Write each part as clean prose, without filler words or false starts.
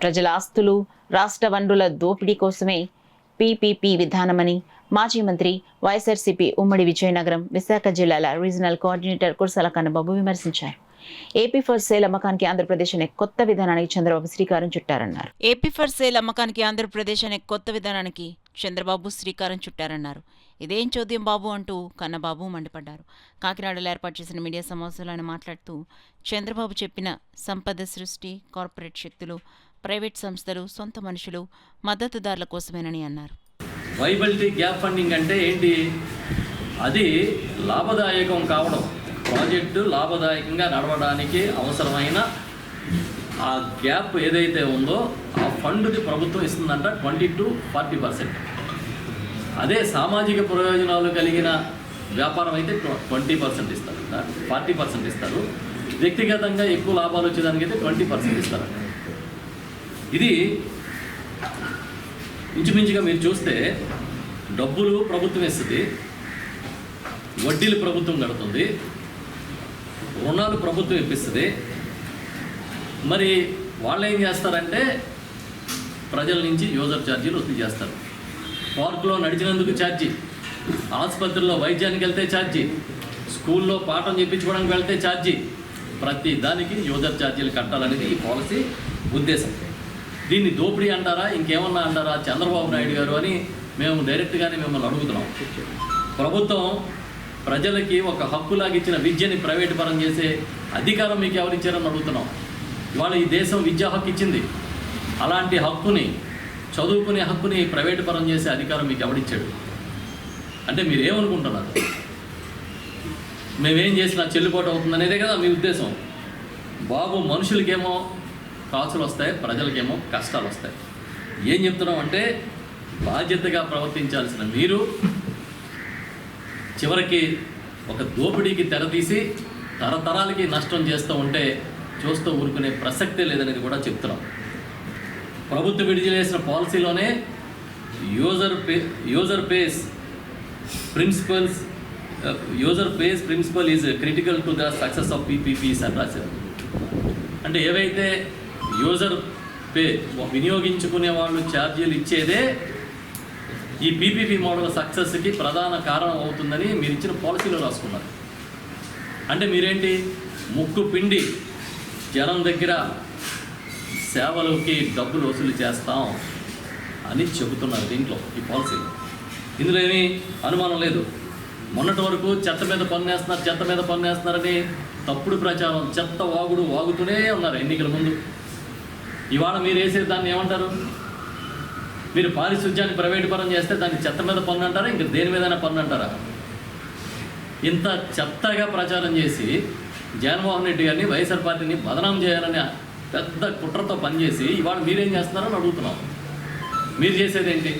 ప్రజల ఆస్తులు, రాష్ట్ర వనరుల దోపిడీ కోసమే పీపీపీ విధానమని మాజీ మంత్రి వైఎస్ఆర్సీపీ ఉమ్మడి విజయనగరం, విశాఖ జిల్లాల రీజనల్ కోఆర్డినేటర్ కుర్సాల కన్నబాబు విమర్శించారు. ఏపీ ఫర్ సేల్ అమ్మకానికి ఆంధ్రప్రదేశ్ అనే కొత్త విధానానికి చంద్రబాబు శ్రీకారం చుట్టారన్నారు. ఏపీ ఫర్ సేల్ అమ్మకానికి ఆంధ్రప్రదేశ్ అనే కొత్త విధానానికి చంద్రబాబు శ్రీకారం చుట్టారన్నారు. ఇదేం చోద్యం బాబు అంటూ కన్నబాబు మండిపడ్డారు. కాకినాడలో ఏర్పాటు చేసిన మీడియా సమావేశంలో ఆయన మాట్లాడుతూ చంద్రబాబు చెప్పిన సంపద సృష్టి కార్పొరేట్ శక్తులు, ప్రైవేట్ సంస్థలు, సొంత మనుషులు, మద్దతుదారుల కోసమేనని అన్నారు. వైబిలిటీ గ్యాప్ ఫండింగ్ అంటే ఏంటి? అది లాభదాయకం కావడం, ప్రాజెక్టు లాభదాయకంగా నడవడానికి అవసరమైన ఆ గ్యాప్ ఏదైతే ఉందో ఆ ఫండ్కి ప్రభుత్వం ఇస్తుందంట 20 to 40%. అదే సామాజిక ప్రయోజనాలు కలిగిన వ్యాపారం అయితే 20% ఇస్తారు, 40% ఇస్తారు. వ్యక్తిగతంగా ఎక్కువ లాభాలు వచ్చేదానికి అయితే 20% ఇస్తారు. ఇది ఇంచుమించుగా మీరు చూస్తే డబ్బులు ప్రభుత్వం ఇస్తుంది, వడ్డీలు ప్రభుత్వం కడుతుంది, రుణాలు ప్రభుత్వం ఇప్పిస్తుంది. మరి వాళ్ళు ఏం చేస్తారంటే ప్రజల నుంచి యూజర్ ఛార్జీలు వసూలు చేస్తారు. పార్కులో నడిచినందుకు ఛార్జీ, ఆసుపత్రిలో వైద్యానికి వెళ్తే ఛార్జీ, స్కూల్లో పాఠం చెప్పించుకోవడానికి వెళ్తే ఛార్జీ, ప్రతి దానికి యూజర్ ఛార్జీలు కట్టాలనేది ఈ పాలసీ ఉద్దేశం. దీన్ని దోపిడీ అంటారా, ఇంకేమన్నా అంటారా చంద్రబాబు నాయుడు గారు అని మేము డైరెక్ట్గానే మిమ్మల్ని అడుగుతున్నాం. ప్రభుత్వం ప్రజలకి ఒక హక్కులాగా ఇచ్చిన విద్యని ప్రైవేటు పరం చేసే అధికారం మీకు ఎవరిచ్చారని అడుగుతున్నాం. ఇవాళ ఈ దేశం విద్యా హక్కు ఇచ్చింది. అలాంటి హక్కుని, చదువుకునే హక్కుని ప్రైవేటు పరం చేసే అధికారం మీకు ఎవరిచ్చాడు? అంటే మీరేమనుకుంటున్నారు? మేమేం చేసినా చెల్లుబాటు అవుతుందనేదే కదా మీ ఉద్దేశం. బాబు, మనుషులకేమో కాసులు వస్తాయి, ప్రజలకేమో కష్టాలు వస్తాయి. ఏం చెప్తున్నాం అంటే బాధ్యతగా ప్రవర్తించాల్సిన మీరు చివరికి ఒక దోపిడీకి తెరతీసి తరతరాలకి నష్టం చేస్తూ ఉంటే చూస్తూ ఊరుకునే ప్రసక్తే లేదనేది కూడా చెప్తున్నాం. ప్రభుత్వం విడుదల చేసిన పాలసీలోనే user pays principle is critical to the success of PPPs అని రాశారు. అంటే ఏవైతే యూజర్ పే వినియోగించుకునే వాళ్ళు ఛార్జీలు ఇచ్చేదే ఈ పీపీపీ మోడల్ సక్సెస్కి ప్రధాన కారణం అవుతుందని మీరు ఇచ్చిన పాలసీలో రాసుకున్నారు. అంటే మీరేంటి, ముక్కు పిండి జనం దగ్గర సేవలకి డబ్బులు వసూలు చేస్తాం అని చెబుతున్నారు దీంట్లో, ఈ పాలసీలో. ఇందులో ఏమీ అనుమానం లేదు. మొన్నటి వరకు చెత్త మీద పన్నేస్తున్నారని తప్పుడు ప్రచారం, చెత్త వాగుతూనే ఉన్నారు ఎన్నికల ముందు. ఇవాళ మీరు వేసే దాన్ని ఏమంటారు? మీరు పారిశుధ్యాన్ని ప్రైవేటు పరం చేస్తే దాన్ని చెత్త మీద పన్ను అంటారా, ఇంక దేని మీదైనా పన్ను అంటారా? ఇంత చెత్తగా ప్రచారం చేసి జగన్మోహన్ రెడ్డి గారిని, వైఎస్ఆర్ పార్టీని బదనాం చేయాలని పెద్ద కుట్రతో పనిచేసి ఇవాళ మీరేం చేస్తున్నారని అడుగుతున్నాం. మీరు చేసేది ఏంటి?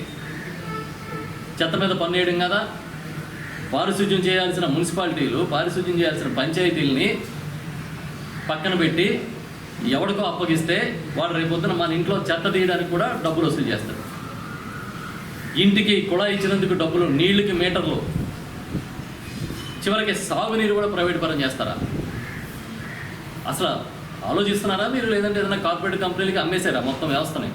చెత్త మీద పన్ను వేయడం కదా. పారిశుధ్యం చేయాల్సిన మున్సిపాలిటీలు, పారిశుధ్యం చేయాల్సిన పంచాయతీలని పక్కన పెట్టి ఎవరికో అప్పగిస్తే వాడు రేపొద్దున మన ఇంట్లో చెత్త తీయడానికి కూడా డబ్బులు వసూలు చేస్తారు. ఇంటికి కుళాయి ఇచ్చినందుకు డబ్బులు, నీళ్ళకి మీటర్లు, చివరికి సాగునీరు కూడా ప్రైవేట్ పరం చేస్తారా? అసలు ఆలోచిస్తున్నారా మీరు? లేదంటే ఏదైనా కార్పొరేట్ కంపెనీలకి అమ్మేశారా మొత్తం వ్యవస్థని?